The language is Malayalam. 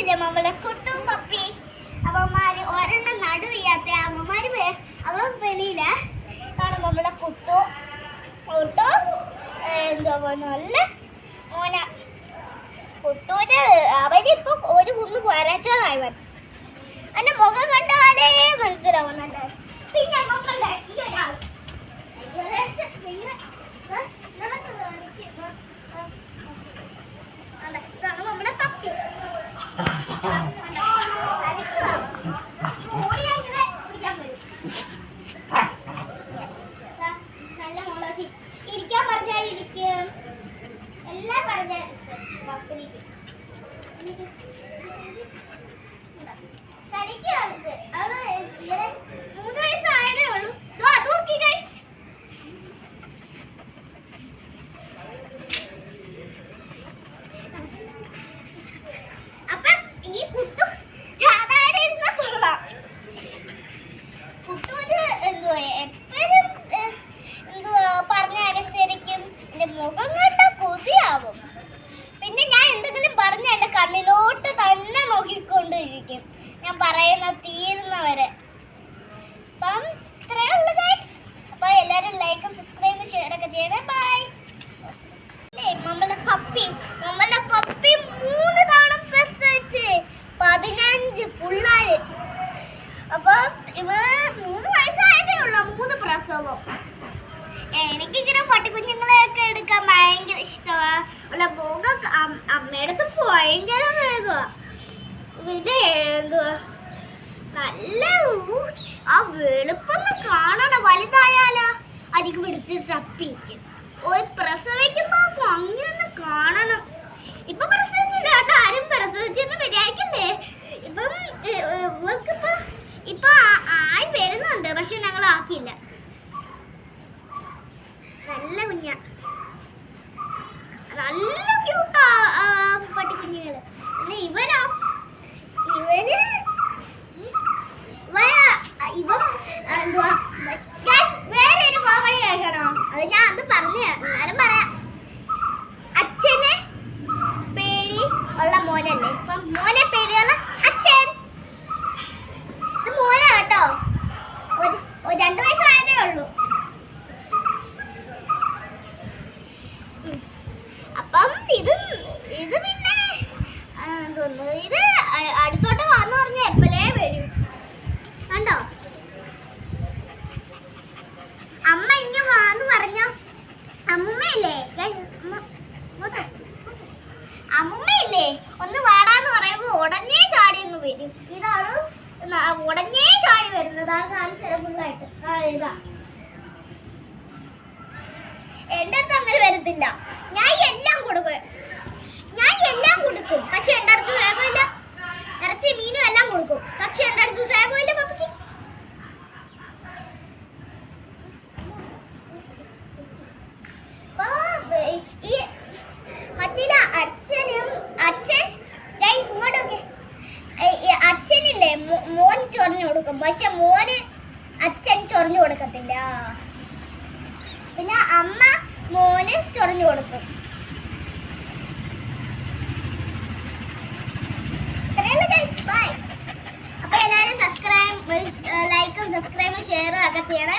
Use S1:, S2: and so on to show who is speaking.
S1: ഇല്ലേ നമ്മളെ കുട്ടു പപ്പി അവന്മാര് ഒരെണ്ണം നടുവയ്യാത്ത അവന്മാര് അവൻ വെളിയില കാണും നമ്മളെ കുട്ടു കുട്ടു എന്താ നല്ല മോന കുട്ടുവിന് അവനിപ്പോ ഒരു കുന്ന് കുരച്ചതായി വന്നു എന്റെ മുഖം കണ്ടാലേ മനസ്സിലാവുന്നുണ്ട് പിന്നെ മക്കളുടെ ഈ ഒരാൾ നമ്മുടെ പപ്പി നല്ല മുളകി ഇരിക്കാൻ പറഞ്ഞാൽ ഇരിക്കും എല്ലാം പറഞ്ഞാൽ പപ്പിനിക്ക് കളിക്കുകയാണ് അവള് 3 വയസ്സായതേ ഉള്ളൂ നോക്കി ഗൈസ് അപ്പം ഈ കുട്ടു സാധാരണ ഇരുന്ന കൊള്ളാം കുട്ടൂര് എന്തുവാ എപ്പോഴും എന്തുവാ പറഞ്ഞ അനുസരിക്കും എൻ്റെ മുഖം കണ്ട കൊതിയാവും പിന്നെ ഞാൻ എന്തെങ്കിലും പറഞ്ഞ എൻ്റെ കണ്ണിലോട്ട് തന്നെ നോക്കിക്കൊണ്ടിരിക്കും ഞാൻ പറയുന്ന തീരുന്നവരെ അപ്പം ഇത്രയേ ഉള്ളൂ ഗൈസ് അപ്പോൾ എല്ലാവരും ലൈക്കും സബ്സ്ക്രൈബും ഷെയറൊക്കെ ചെയ്യണേ ബൈ നമ്മളെ പപ്പി 3 തവണ പ്രസവിച്ച് 15 പിള്ളേര് അപ്പൊ ഇവര് 3 വയസ്സായതേ ഉള്ളൂ 3 പ്രസവം എനിക്കിങ്ങനെ പട്ടിക്കുഞ്ഞുങ്ങളെയൊക്കെ എടുക്കാൻ ഭയങ്കര ഇഷ്ടമാണ് ഉള്ള മുഖം അമ്മയുടെ ഭയങ്കര വേഗമാണ് ഇത് എന്തുവാ നല്ല ആ വെളുപ്പൊന്ന് കാണണം വലുതായാലോ അടിക്ക് പിടിച്ച് ചപ്പിക്കും പ്രസവിക്കുമ്പോ ഭംഗിയൊന്ന് കാണണം ഇപ്പൊ പ്രസവിച്ചില്ല കേട്ടോ ആരും പ്രസവിച്ചൊന്നും മര്യാദക്കില്ലേ ഇപ്പം ഇപ്പൊ ആയി വരുന്നുണ്ട് പക്ഷെ ഞങ്ങൾ ആക്കിയില്ല നല്ല കുഞ്ഞ നല്ല ക്യൂട്ടാ പട്ടിക്കുഞ്ഞുങ്ങള് പിന്നെ ഇവന് എന്തുവാ വേറെ ഒരു കോമഡി കേൾക്കണോ അത് ഞാൻ അന്ന് ഞാനും പറയാം അച്ഛനെ പേടി ഉള്ള മോനല്ലേ ഇപ്പം മോനെ പേടിയുള്ള അച്ഛൻ ഇത് മോനാ കേട്ടോ 2 വയസ്സായതേ ഉള്ളൂ അപ്പം ഇത് പിന്നെ തോന്നുന്നു ഇത് അടുത്തോട്ട് വന്നു പറഞ്ഞ എപ്പോഴേ വരും കണ്ടോ അമ്മ ഇനി വാന്ന് പറഞ്ഞോ അമ്മയില്ലേ അമ്മയില്ലേ ഒന്ന് വാടാന്ന് പറയുമ്പോ ഉടനെ ചാടി ഒന്ന് വരും ഇതാണ് ഉടനെ ചാടി വരുന്നത് ആ കാണിച്ച ഫുള്ളായിട്ട് ഇതാ എന്റെ അടുത്ത് അങ്ങനെ വരത്തില്ല ഞാൻ എല്ലാം കൊടുക്കും പക്ഷെ എന്റെ അടുത്ത് സ്നേഹമില്ല ഇറച്ചി മീനും എല്ലാം കൊടുക്കും പക്ഷെ എന്റെ അടുത്ത് സ്നേഹമില്ല പപ്പയ്ക്ക് ഈ മറ്റേ അച്ഛനില്ലേ മോൻ ചൊറിഞ്ഞു കൊടുക്കും പക്ഷെ മോന് അച്ഛൻ ചൊറിഞ്ഞു കൊടുക്കത്തില്ല പിന്നെ അമ്മ മോന് ചൊറിഞ്ഞു കൊടുക്കും അപ്പൊ എല്ലാവരും ലൈക്കും സബ്സ്ക്രൈബും ഷെയറും ഒക്കെ ചെയ്യണേ.